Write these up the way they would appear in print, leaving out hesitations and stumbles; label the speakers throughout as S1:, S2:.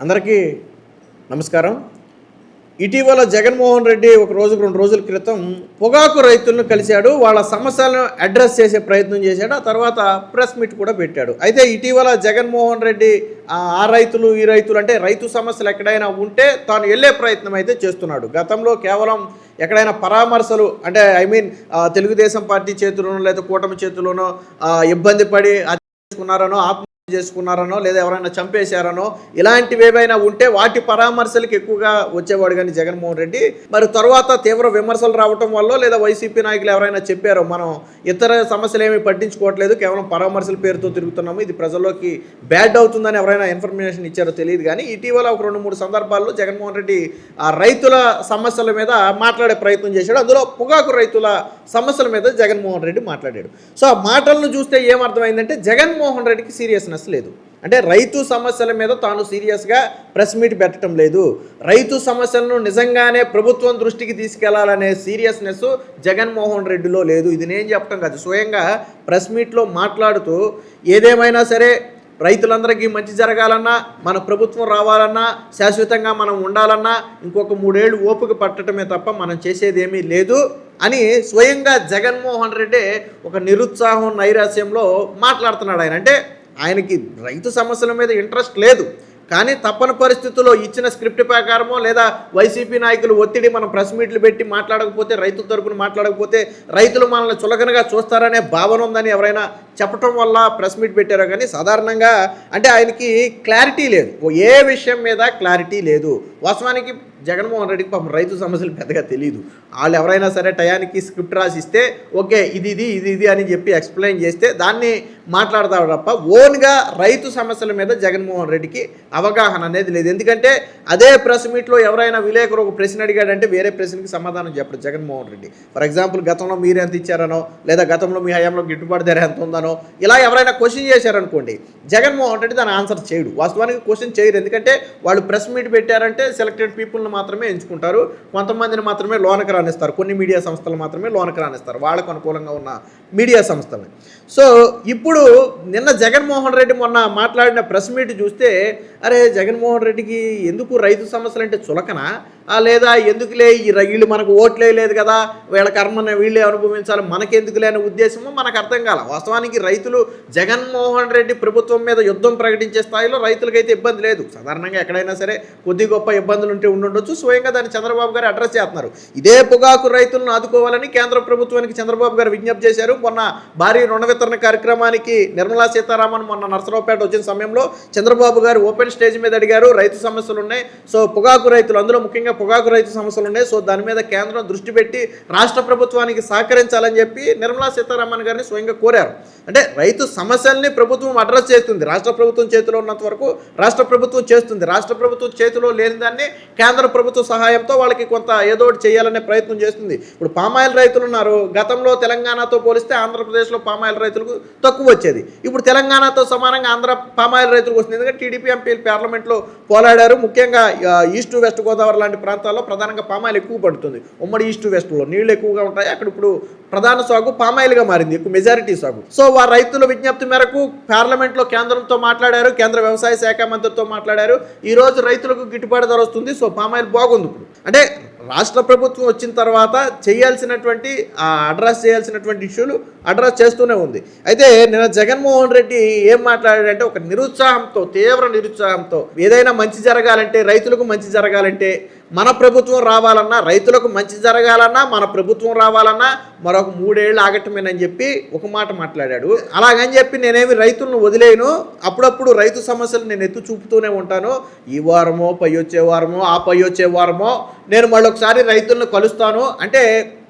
S1: అందరికీ నమస్కారం. ఇటీవల జగన్మోహన్ రెడ్డి ఒక రోజు 2 రోజుల క్రితం పొగాకు రైతులను కలిశాడు. వాళ్ళ సమస్యలను అడ్రస్ చేసే ప్రయత్నం చేశాడు. ఆ తర్వాత ప్రెస్ మీట్ కూడా పెట్టాడు. అయితే ఇటీవల జగన్మోహన్ రెడ్డి ఆ రైతులు ఈ రైతులు అంటే రైతు సమస్యలు ఎక్కడైనా ఉంటే తాను వెళ్ళే ప్రయత్నం అయితే చేస్తున్నాడు. గతంలో కేవలం ఎక్కడైనా పరామర్శలు అంటే తెలుగుదేశం పార్టీ చేతుల్లోనో లేదా కూటమి చేతుల్లోనో ఇబ్బంది పడి చేసుకున్నారనో చేసుకున్నారనో లేదా ఎవరైనా చంపేశారనో ఇలాంటివి ఏవైనా ఉంటే వాటి పరామర్శలకు ఎక్కువగా వచ్చేవాడు కానీ జగన్మోహన్ రెడ్డి. మరి తర్వాత తీవ్ర విమర్శలు రావటం వల్ల లేదా వైసీపీ నాయకులు ఎవరైనా చెప్పారో మనం ఇతర సమస్యలు ఏమీ పట్టించుకోవట్లేదు, కేవలం పరామర్శల పేరుతో తిరుగుతున్నాము, ఇది ప్రజల్లోకి బ్యాడ్ అవుతుందని ఎవరైనా ఇన్ఫర్మేషన్ ఇచ్చారో తెలియదు. కానీ ఇటీవల ఒక 2-3 సందర్భాల్లో జగన్మోహన్ రెడ్డి ఆ రైతుల సమస్యల మీద మాట్లాడే ప్రయత్నం చేశాడు. అందులో పొగాకు రైతుల సమస్యల మీద జగన్మోహన్ రెడ్డి మాట్లాడాడు. సో ఆ మాటలను చూస్తే ఏమర్థమైందంటే జగన్మోహన్ రెడ్డికి సీరియస్నెస్ లేదు. అంటే రైతు సమస్యల మీద తాను సీరియస్గా ప్రెస్ మీట్ పెట్టడం లేదు, రైతు సమస్యలను నిజంగానే ప్రభుత్వం దృష్టికి తీసుకెళ్లాలనే సీరియస్నెస్ జగన్మోహన్ రెడ్డిలో లేదు. ఇది నేను చెప్పడం కాదు, స్వయంగా ప్రెస్ మీట్లో మాట్లాడుతూ ఏదేమైనా సరే రైతులందరికీ మంచి జరగాలన్నా, మన ప్రభుత్వం రావాలన్నా, శాశ్వతంగా మనం ఉండాలన్నా ఇంకొక 3 ఏళ్ళు ఓపిక పట్టడమే తప్ప మనం చేసేదేమీ లేదు అని స్వయంగా జగన్మోహన్ రెడ్డి ఒక నిరుత్సాహం నైరాశ్యంలో మాట్లాడుతున్నాడు. అంటే ఆయనకి రైతు సమస్యల మీద ఇంట్రెస్ట్ లేదు, కానీ తప్పని పరిస్థితుల్లో ఇచ్చిన స్క్రిప్ట్ ప్రకారమో లేదా వైసీపీ నాయకులు ఒత్తిడి మనం ప్రెస్ మీట్లు పెట్టి మాట్లాడకపోతే, రైతుల తరపున మాట్లాడకపోతే రైతులు మనల్ని చులకనగా చూస్తారనే భావన ఉందని ఎవరైనా చెప్పటం వల్ల ప్రెస్ మీట్ పెట్టారో కానీ సాధారణంగా అంటే ఆయనకి క్లారిటీ లేదు, ఏ విషయం మీద క్లారిటీ లేదు. వాస్తవానికి జగన్మోహన్ రెడ్డికి పాపం రైతు సమస్యలు పెద్దగా తెలియదు. వాళ్ళు ఎవరైనా సరే టయానికి స్క్రిప్ట్ రాసిస్తే ఓకే ఇది అని చెప్పి ఎక్స్ప్లెయిన్ చేస్తే దాన్ని మాట్లాడతాడు తప్ప ఓన్గా రైతు సమస్యల మీద జగన్మోహన్ రెడ్డికి అవగాహన అనేది లేదు. ఎందుకంటే అదే ప్రెస్ మీట్లో ఎవరైనా విలేకరు ఒక ప్రశ్న అడిగాడంటే వేరే ప్రశ్నకి సమాధానం చెప్పడు జగన్మోహన్ రెడ్డి. ఫర్ ఎగ్జాంపుల్ గతంలో మీరు ఎంత ఇచ్చారనో లేదా గతంలో మీ హయాంలో గిట్టుబాటు ధర ఎంత ఉందనో ఇలా ఎవరైనా క్వశ్చన్ చేశారనుకోండి, జగన్మోహన్ రెడ్డి దాని ఆన్సర్ చేయడు. వాస్తవానికి క్వశ్చన్ చేయరు, ఎందుకంటే వాళ్ళు ప్రెస్ మీట్ పెట్టారంటే సెలెక్టెడ్ పీపుల్ని మాత్రమే ఎంచుకుంటారు, కొంతమందిని మాత్రమే లోనకి రానిస్తారు, కొన్ని మీడియా సంస్థలు మాత్రమే లోనకి రానిస్తారు, వాళ్ళకు అనుకూలంగా ఉన్న మీడియా సంస్థలు. సో ఇప్పుడు నిన్న జగన్మోహన్ రెడ్డి మొన్న మాట్లాడిన ప్రెస్ మీట్ చూస్తే అరే జగన్మోహన్ రెడ్డికి ఎందుకు రైతు సమస్యలు అంటే చులకనా, లేదా ఎందుకులే వీళ్ళు మనకు ఓట్లే లేదు కదా, వీళ్ళ కర్మని వీళ్ళే అనుభవించాలి, మనకెందుకులే అనే ఉద్దేశము మనకు అర్థం కాల. వాస్తవానికి రైతులు జగన్మోహన్ రెడ్డి ప్రభుత్వం మీద యుద్ధం ప్రకటించే స్థాయిలో రైతులకైతే ఇబ్బంది లేదు. సాధారణంగా ఎక్కడైనా సరే కొద్ది గొప్ప ఇబ్బందులు ఉంటే ఉండొచ్చు, స్వయంగా దాన్ని చంద్రబాబు గారు అడ్రస్ చేస్తున్నారు. ఇదే పొగాకు రైతులను ఆదుకోవాలని కేంద్ర ప్రభుత్వానికి చంద్రబాబు గారు విజ్ఞప్తి చేశారు. మొన్న భారీ రుణ వితరణ కార్యక్రమానికి నిర్మలా సీతారామన్ మొన్న నర్సరావుపేట వచ్చిన సమయంలో చంద్రబాబు గారు ఓపెన్ స్టేజ్ మీద అడిగారు, రైతు సమస్యలు ఉన్నాయి, సో పొగాకు రైతులు అందులో ముఖ్యంగా పొగాకు రైతు సమస్యలు ఉన్నాయి, సో దాని మీద కేంద్రం దృష్టి పెట్టి రాష్ట్ర ప్రభుత్వానికి సహకరించాలని చెప్పి నిర్మలా సీతారామన్ గారిని స్వయంగా కోరారు. అంటే రైతు సమస్యల్ని ప్రభుత్వం అడ్రస్ చేస్తుంది, రాష్ట్ర ప్రభుత్వం చేతిలో ఉన్నంత వరకు రాష్ట్ర ప్రభుత్వం చేస్తుంది, రాష్ట్ర ప్రభుత్వం చేతిలో లేని దాన్ని కేంద్ర ప్రభుత్వ సహాయంతో వాళ్ళకి కొంత ఏదో ఒకటి చేయాలనే ప్రయత్నం చేస్తుంది. ఇప్పుడు పామాయిల్ రైతులు ఉన్నారు, గతంలో తెలంగాణతో పోలిస్తే ఆంధ్రప్రదేశ్లో పామాయిల్ రైతులకు తక్కువ వచ్చేది, ఇప్పుడు తెలంగాణతో సమానంగా ఆంధ్ర పామాయిల్ రైతులకు వస్తుంది. ఎందుకంటే టీడీపీ ఎంపీలు పార్లమెంట్లో పోరాడారు. ముఖ్యంగా ఈస్ట్ వెస్ట్ గోదావరి లాంటి ప్రాంతాల్లో ప్రధానంగా పామాయిల్ ఎక్కువ పడుతుంది. ఉమ్మడి ఈస్ట్ వెస్ట్లో నీళ్లు ఎక్కువగా ఉంటాయి, అక్కడ ఇప్పుడు ప్రధాన సాగు పామాయిల్గా మారింది, ఎక్కువ మెజారిటీ సాగు. సో వారు రైతుల విజ్ఞప్తి మేరకు పార్లమెంట్లో కేంద్రంతో మాట్లాడారు, కేంద్ర వ్యవసాయ శాఖ మంత్రితో మాట్లాడారు. ఈరోజు రైతులకు గిట్టుబాటు ధర వస్తుంది, సో పామాయిల్ బాగుంది. ఇప్పుడు అంటే రాష్ట్ర ప్రభుత్వం వచ్చిన తర్వాత చేయాల్సినటువంటి అడ్రస్ చేయాల్సినటువంటి ఇష్యూలు అడ్రస్ చేస్తూనే ఉంది. అయితే నిన్న జగన్మోహన్ రెడ్డి ఏం మాట్లాడాడంటే ఒక నిరుత్సాహంతో, తీవ్ర నిరుత్సాహంతో ఏదైనా మంచి జరగాలంటే, రైతులకు మంచి జరగాలంటే మన ప్రభుత్వం రావాలన్నా, రైతులకు మంచి జరగాలన్నా, మన ప్రభుత్వం రావాలన్నా మరొక 3 ఏళ్ళు ఆగటమేనని చెప్పి ఒక మాట మాట్లాడాడు. అలాగని చెప్పి నేనేమి రైతులను వదిలేను, అప్పుడప్పుడు రైతు సమస్యలు నేను ఎత్తు చూపుతూనే ఉంటాను, ఈ వారమో పై వచ్చే వారమో ఆ పై వచ్చే వారమో నేను మళ్ళొకసారి రైతులను కలుస్తాను అంటే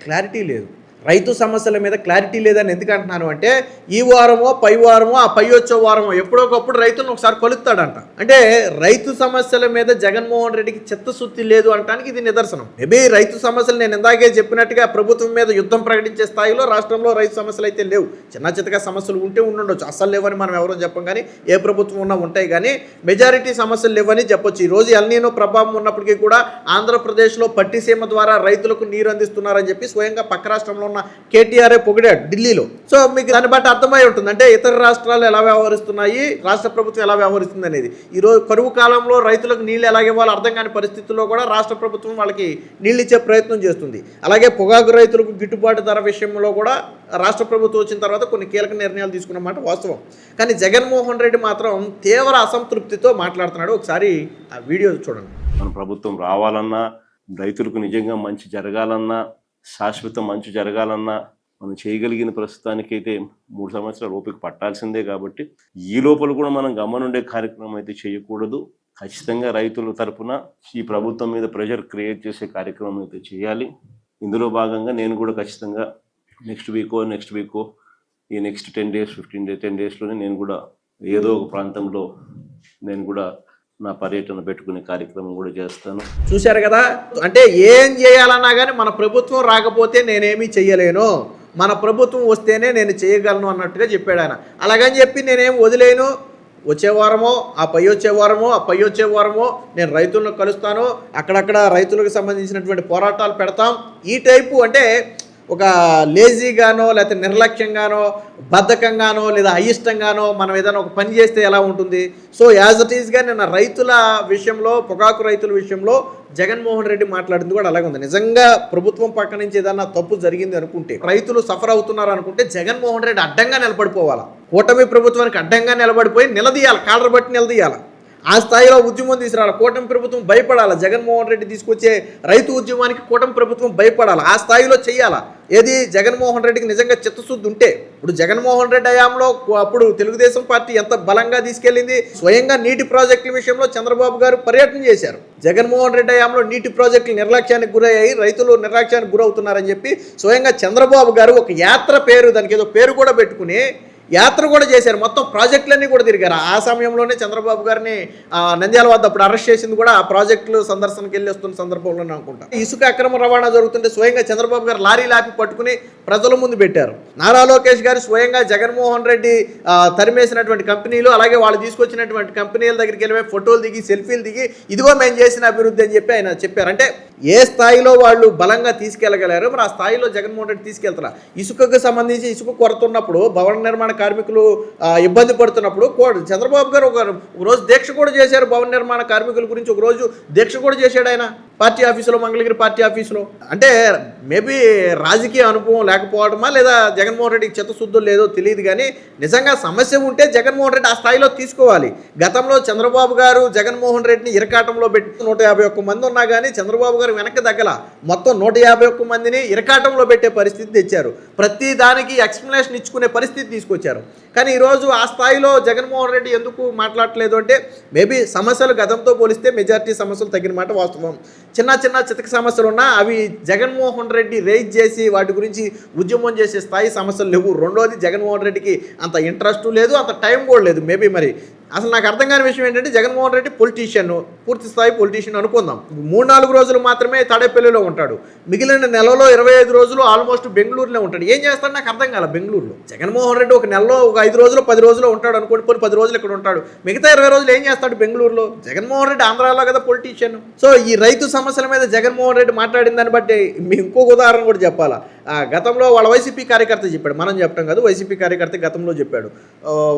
S1: క్లారిటీ లేదు. రైతు సమస్యల మీద క్లారిటీ లేదని ఎందుకు అంటున్నాను అంటే ఈ వారమో పై వారమో ఆ పై వచ్చే వారమో ఎప్పుడొకప్పుడు రైతులను ఒకసారి కొలుస్తాడంట. అంటే రైతు సమస్యల మీద జగన్మోహన్ రెడ్డికి చిత్తశుద్ధి లేదు అనడానికి ఇది నిదర్శనం. మేబీ రైతు సమస్యలు నేను ఇందాకే చెప్పినట్టుగా ప్రభుత్వం మీద యుద్ధం ప్రకటించే స్థాయిలో రాష్ట్రంలో రైతు సమస్యలు అయితే లేవు. చిన్న చితక సమస్యలు ఉంటే ఉండొచ్చు, అస్సలు లేవని మనం ఎవరో చెప్పం, కానీ ఏ ప్రభుత్వం ఉన్నా ఉంటాయి, కానీ మెజారిటీ సమస్యలు లేవని చెప్పొచ్చు. ఈరోజు ఎల్నీనో ప్రభావం ఉన్నప్పటికీ కూడా ఆంధ్రప్రదేశ్లో పట్టిసీమ ద్వారా రైతులకు నీరు అందిస్తున్నారని చెప్పి స్వయంగా పక్క రాష్ట్రంలో ఉన్న కేటీఆర్ఏ పొగిడాడు ఢిల్లీలో. సో మీకు దాన్ని బట్టి అర్థమై ఉంటుంది, అంటే ఇతర రాష్ట్రాలు ఎలా వ్యవహరిస్తున్నాయి, రాష్ట్ర ప్రభుత్వం ఎలా వ్యవహరిస్తుంది అనేది. ఈరోజు కరువు కాలంలో రైతులకు నీళ్ళు ఎలా ఇవ్వాలో అర్థం కాని పరిస్థితుల్లో కూడా రాష్ట్ర ప్రభుత్వం వాళ్ళకి నీళ్ళు ఇచ్చే ప్రయత్నం చేస్తుంది. అలాగే పొగాకు రైతులకు గిట్టుబాటు ధర విషయంలో కూడా రాష్ట్ర ప్రభుత్వం వచ్చిన తర్వాత కొన్ని కీలక నిర్ణయాలు తీసుకున్నమాట వాస్తవం. కానీ జగన్మోహన్ రెడ్డి మాత్రం తీవ్ర అసంతృప్తితో మాట్లాడుతున్నాడు. ఒకసారి ఆ వీడియో చూడండి.
S2: మన ప్రభుత్వం రావాలన్నా, రైతులకు నిజంగా మంచి జరగాలన్నా, శాశ్వత మంచి జరగాలన్నా మనం చేయగలిగిన ప్రస్తుతానికైతే 3 సంవత్సరాలు ఓపిక పట్టాల్సిందే. కాబట్టి ఈ లోపల కూడా మనం గమనుండే కార్యక్రమం అయితే చేయకూడదు. ఖచ్చితంగా రైతుల తరపున ఈ ప్రభుత్వం మీద ప్రెషర్ క్రియేట్ చేసే కార్యక్రమం అయితే చేయాలి. ఇందులో భాగంగా నేను కూడా ఖచ్చితంగా నెక్స్ట్ వీకో ఈ నెక్స్ట్ 10 days 10 daysలోనే నేను కూడా ఏదో ఒక ప్రాంతంలో నేను కూడా నా పర్యటన పెట్టుకునే కార్యక్రమం కూడా చేస్తాను.
S1: చూశారు కదా, అంటే ఏం చేయాలన్నా కానీ మన ప్రభుత్వం రాకపోతే నేనేమీ చెయ్యలేను, మన ప్రభుత్వం వస్తేనే నేను చేయగలను అన్నట్టుగా చెప్పాడు ఆయన. అలాగని చెప్పి నేనేం వదిలేను, వచ్చే వారమో ఆ పై వచ్చే వారమో నేను రైతులను కలుస్తాను, అక్కడక్కడ రైతులకు సంబంధించినటువంటి పోరాటాలు పెడతాం, ఈ టైపు అంటే ఒక లేజీగానో లేకపోతే నిర్లక్ష్యంగానో బద్ధకంగానో లేదా అయిష్టంగానో మనం ఏదైనా ఒక పని చేస్తే ఎలా ఉంటుంది. సో యాజ్ ఇట్ ఈస్గా నిన్న రైతుల విషయంలో, పొగాకు రైతుల విషయంలో జగన్మోహన్ రెడ్డి మాట్లాడింది కూడా అలాగే ఉంది. నిజంగా ప్రభుత్వం పక్క నుంచి ఏదన్నా తప్పు జరిగింది అనుకుంటే, రైతులు సఫర్ అవుతున్నారు అనుకుంటే జగన్మోహన్ రెడ్డి అడ్డంగా నిలబడిపోవాలా, కూటమి ప్రభుత్వానికి అడ్డంగా నిలబడిపోయి నిలదీయాలి, కాళ్ళ బట్టి నిలదీయాలి, ఆ స్థాయిలో ఉద్యమం తీసుకురావాలి. కూటమి ప్రభుత్వం భయపడాలి, జగన్మోహన్ రెడ్డి తీసుకొచ్చే రైతు ఉద్యమానికి కూటమి ప్రభుత్వం భయపడాలి, ఆ స్థాయిలో చెయ్యాలా. ఏది జగన్మోహన్ రెడ్డికి నిజంగా చిత్తశుద్ధి ఉంటే. ఇప్పుడు జగన్మోహన్ రెడ్డి హయాంలో అప్పుడు తెలుగుదేశం పార్టీ ఎంత బలంగా తీసుకెళ్ళింది, స్వయంగా నీటి ప్రాజెక్టుల విషయంలో చంద్రబాబు గారు పర్యటన చేశారు. జగన్మోహన్ రెడ్డి హయాంలో నీటి ప్రాజెక్టులు నిర్లక్ష్యానికి గురయ్యాయి, రైతులు నిర్లక్ష్యానికి గురవుతున్నారని చెప్పి స్వయంగా చంద్రబాబు గారు ఒక యాత్ర పేరు, దానికి ఏదో పేరు కూడా పెట్టుకుని యాత్ర కూడా చేశారు, మొత్తం ప్రాజెక్టులన్నీ కూడా తిరిగారు. ఆ సమయంలోనే చంద్రబాబు గారిని నంద్యాల వద్ద అప్పుడు అరెస్ట్ చేసింది కూడా ఆ ప్రాజెక్టులు సందర్శనకి వెళ్ళి వస్తున్న సందర్భంలోనే అనుకుంటా. ఇసుక అక్రమ రవాణా జరుగుతుంటే స్వయంగా చంద్రబాబు గారు లారీ లాపి పట్టుకుని ప్రజల ముందు పెట్టారు. నారా లోకేష్ గారు స్వయంగా జగన్మోహన్ రెడ్డి తరిమేసినటువంటి కంపెనీలు, అలాగే వాళ్ళు తీసుకొచ్చినటువంటి కంపెనీల దగ్గరికి వెళ్ళి ఫోటోలు దిగి సెల్ఫీలు దిగి ఇదిగో మేము చేసిన అభివృద్ధి అని చెప్పి ఆయన చెప్పారు. అంటే ఏ స్థాయిలో వాళ్ళు బలంగా తీసుకెళ్ళగలరు, మరి ఆ స్థాయిలో జగన్మోహన్ రెడ్డి తీసుకెళ్తారా. ఇసుకకు సంబంధించి ఇసుక కొరత ఉన్నప్పుడు, భవన నిర్మాణ కార్మికులు ఇబ్బంది పడుతున్నప్పుడు చంద్రబాబు గారు ఒక రోజు దీక్ష కూడా చేశారు. భవన నిర్మాణ కార్మికుల గురించి ఒక రోజు దీక్ష కూడా చేశాడు ఆయన పార్టీ ఆఫీసులో, మంగళగిరి పార్టీ ఆఫీసులో. అంటే మేబీ రాజకీయ అనుభవం లేకపోవడమా లేదా జగన్మోహన్ రెడ్డికి చిత్తశుద్ధులు లేదో తెలియదు, కానీ నిజంగా సమస్య ఉంటే జగన్మోహన్ రెడ్డి ఆ స్థాయిలో తీసుకోవాలి. గతంలో చంద్రబాబు గారు జగన్మోహన్ రెడ్డిని ఇరకాటంలో పెట్టి 151 మంది ఉన్నా కానీ చంద్రబాబు గారు వెనక్కి దగ్గల మొత్తం 151 మందిని ఇరకాటంలో పెట్టే పరిస్థితి తెచ్చారు. ప్రతి దానికి ఎక్స్ప్లెనేషన్ ఇచ్చుకునే పరిస్థితి తీసుకొచ్చారు. కానీ ఈరోజు ఆ స్థాయిలో జగన్మోహన్ రెడ్డి ఎందుకు మాట్లాడట్లేదు అంటే మేబీ సమస్యలు గతంతో పోలిస్తే మెజారిటీ సమస్యలు తగ్గిన మాట వాస్తవం. చిన్న చితక సమస్యలు ఉన్నా అవి జగన్మోహన్ రెడ్డి రైజ్ చేసి వాటి గురించి ఉద్యమం చేసే స్థాయి సమస్యలు లేవు. రెండోది జగన్మోహన్ రెడ్డికి అంత ఇంట్రెస్ట్ లేదు, అంత టైం కూడా లేదు. మేబీ మరి అసలు నాకు అర్థం కాని విషయం ఏంటంటే జగన్మోహన్ రెడ్డి పొలిటీషియన్, పూర్తి స్థాయి పొలిటీషియన్ అనుకుందాం. 3-4 రోజులు మాత్రమే తాడేపల్లిలో ఉంటాడు, మిగిలిన నెలలో 25 రోజులు ఆల్మోస్ట్ బెంగళూరులో ఉంటాడు. ఏం చేస్తాడు నాకు అర్థం కాల. బెంగళూరులో జగన్మోహన్ రెడ్డి ఒక నెలలో ఒక 5 రోజులు 10 రోజులు ఉంటాడు అనుకోండి, 10 రోజులు ఇక్కడ ఉంటాడు, మిగతా 20 రోజులు ఏం చేస్తాడు బెంగళూరులో. జగన్మోహన్ రెడ్డి ఆంధ్రాలో కదా పొలిటీషియన్. సో ఈ రైతు సమస్యల మీద జగన్మోహన్ రెడ్డి మాట్లాడిన దాన్ని బట్టి మీకు ఇంకొక ఉదాహరణ కూడా చెప్పాలా. గతంలో వాళ్ళ వైసీపీ కార్యకర్త చెప్పాడు, మనం చెప్పడం కాదు, వైసీపీ కార్యకర్త గతంలో చెప్పాడు.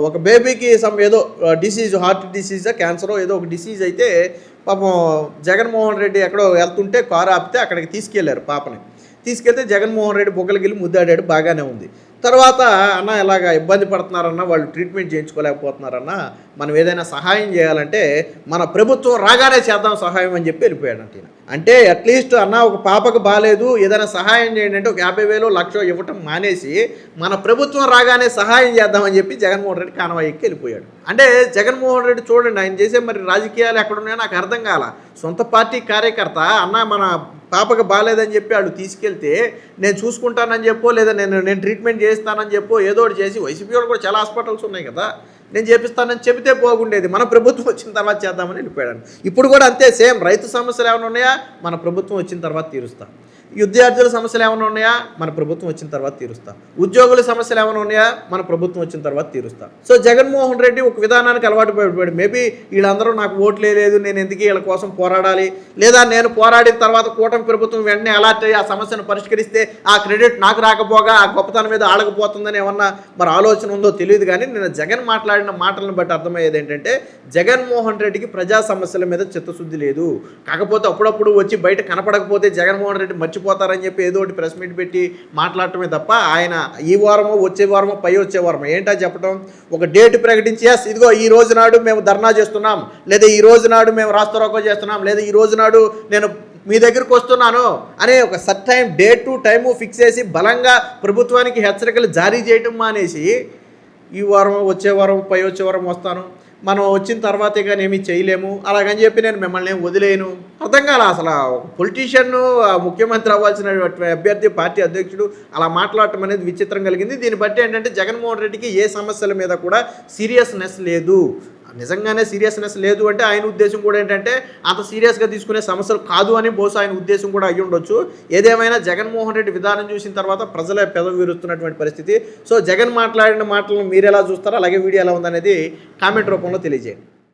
S1: ఒక బేబీకి ఏదో డిసీజ్, హార్ట్ డిసీజా క్యాన్సరో ఏదో ఒక డిసీజ్ అయితే పాపం జగన్మోహన్ రెడ్డి ఎక్కడో వెళ్తుంటే కారు ఆపితే అక్కడికి తీసుకెళ్లారు పాపని. తీసుకెళ్తే జగన్మోహన్ రెడ్డి బొగ్గలగిల్లి ముద్దాడాడు, బాగానే ఉంది. తర్వాత అన్న ఇలాగ ఇబ్బంది పడుతున్నారన్న, వాళ్ళు ట్రీట్మెంట్ చేయించుకోలేకపోతున్నారన్న, మనం ఏదైనా సహాయం చేయాలంటే మన ప్రభుత్వం రాగానే చేద్దాం సహాయం అని చెప్పి వెళ్ళిపోయాడంట. అంటే అట్లీస్ట్ అన్న ఒక పాపకు బాగాలేదు, ఏదైనా సహాయం చేయండి అంటే ఒక 50,000 1,00,000 ఇవ్వటం మానేసి మన ప్రభుత్వం రాగానే సహాయం చేద్దామని చెప్పి జగన్మోహన్ రెడ్డి కానవాయికి వెళ్ళిపోయాడు. అంటే జగన్మోహన్ రెడ్డి చూడండి, ఆయన చేసే మరి రాజకీయాలు ఎక్కడున్నాయో నాకు అర్థం కాల. సొంత పార్టీ కార్యకర్త అన్న మన పాపకు బాగాలేదని చెప్పి వాళ్ళు తీసుకెళ్తే నేను చూసుకుంటానని చెప్పో, లేదా నేను ట్రీట్మెంట్ చేస్తానని చెప్పో ఏదో ఒకటి చేసి, వైసీపీ వాళ్ళు కూడా చాలా హాస్పిటల్స్ ఉన్నాయి కదా, నేను చేపిస్తానని చెబితే బాగుండేది, మన ప్రభుత్వం వచ్చిన తర్వాత చేద్దామని వెళ్ళిపోయాడు. ఇప్పుడు కూడా అంతే సేమ్, రైతు సమస్యలు ఏమైనా ఉన్నాయా మన ప్రభుత్వం వచ్చిన తర్వాత తీరుస్తాం. విద్యార్థుల సమస్యలు ఏమైనా ఉన్నాయా మన ప్రభుత్వం వచ్చిన తర్వాత తీరుస్తా. ఉద్యోగుల సమస్యలు ఏమైనా ఉన్నాయా మన ప్రభుత్వం వచ్చిన తర్వాత తీరుస్తా. సో జగన్మోహన్ రెడ్డి ఒక విధానానికి అలవాటు పడిపోయాడు. మేబీ వీళ్ళందరూ నాకు ఓట్లే లేదు, నేను ఎందుకు వీళ్ళ కోసం పోరాడాలి, లేదా నేను పోరాడిన తర్వాత కూటమి ప్రభుత్వం వెంటనే అలర్ట్ అయ్యి ఆ సమస్యను పరిష్కరిస్తే ఆ క్రెడిట్ నాకు రాకపోగా ఆ గొప్పతనం మీద ఆడకపోతుందని ఏమన్నా మరి ఆలోచన ఉందో తెలియదు. కానీ నేను జగన్ మాట్లాడిన మాటలను బట్టి అర్థమయ్యేది ఏంటంటే జగన్మోహన్ రెడ్డికి ప్రజా సమస్యల మీద చిత్తశుద్ధి లేదు. కాకపోతే అప్పుడప్పుడు వచ్చి బయట కనపడకపోతే జగన్మోహన్ రెడ్డి మర్చిపోతారని చెప్పి ఏదో ఒకటి ప్రెస్ మీట్ పెట్టి మాట్లాడటమే తప్ప ఆయన ఈ వారమో వచ్చే వారమో పై వచ్చే వారమో ఏంటో చెప్పడం, ఒక డేట్ ప్రకటించి ఎస్ ఇదిగో ఈ రోజు నాడు మేము ధర్నా చేస్తున్నాం, లేదా ఈ రోజు నాడు మేము రాస్తారోకో చేస్తున్నాం, లేదా ఈ రోజు నాడు నేను మీ దగ్గరకు వస్తున్నాను అనే ఒక సర్టైం డేటు టైము ఫిక్స్ చేసి బలంగా ప్రభుత్వానికి హెచ్చరికలు జారీ చేయటం మానేసి ఈ వారం వచ్చే వారం పై వచ్చే వారం వస్తాను, మనం వచ్చిన తర్వాతే కానీ ఏమీ చేయలేము అలాగని చెప్పి నేను మిమ్మల్ని వదిలేను. అర్థం కాల అసలు ఒక పొలిటీషియన్ ముఖ్యమంత్రి అవ్వాల్సిన అభ్యర్థి పార్టీ అధ్యక్షుడు అలా మాట్లాడటం అనేది విచిత్రం కలిగింది. దీన్ని బట్టి ఏంటంటే జగన్మోహన్ రెడ్డికి ఏ సమస్యల మీద కూడా సీరియస్నెస్ లేదు. నిజంగానే సీరియస్నెస్ లేదు అంటే ఆయన ఉద్దేశం కూడా ఏంటంటే అంత సీరియస్గా తీసుకునే సమస్యలు కాదు అని బహుశా ఆయన ఉద్దేశం కూడా అయ్యి ఉండొచ్చు. ఏదేమైనా జగన్మోహన్ రెడ్డి విధానం చూసిన తర్వాత ప్రజలే పెదవి విరుస్తున్నటువంటి పరిస్థితి. సో జగన్ మాట్లాడిన మాటలను మీరు ఎలా చూస్తారో అలాగే వీడియో ఎలా ఉందనేది కామెంట్ రూపంలో తెలియజేయండి.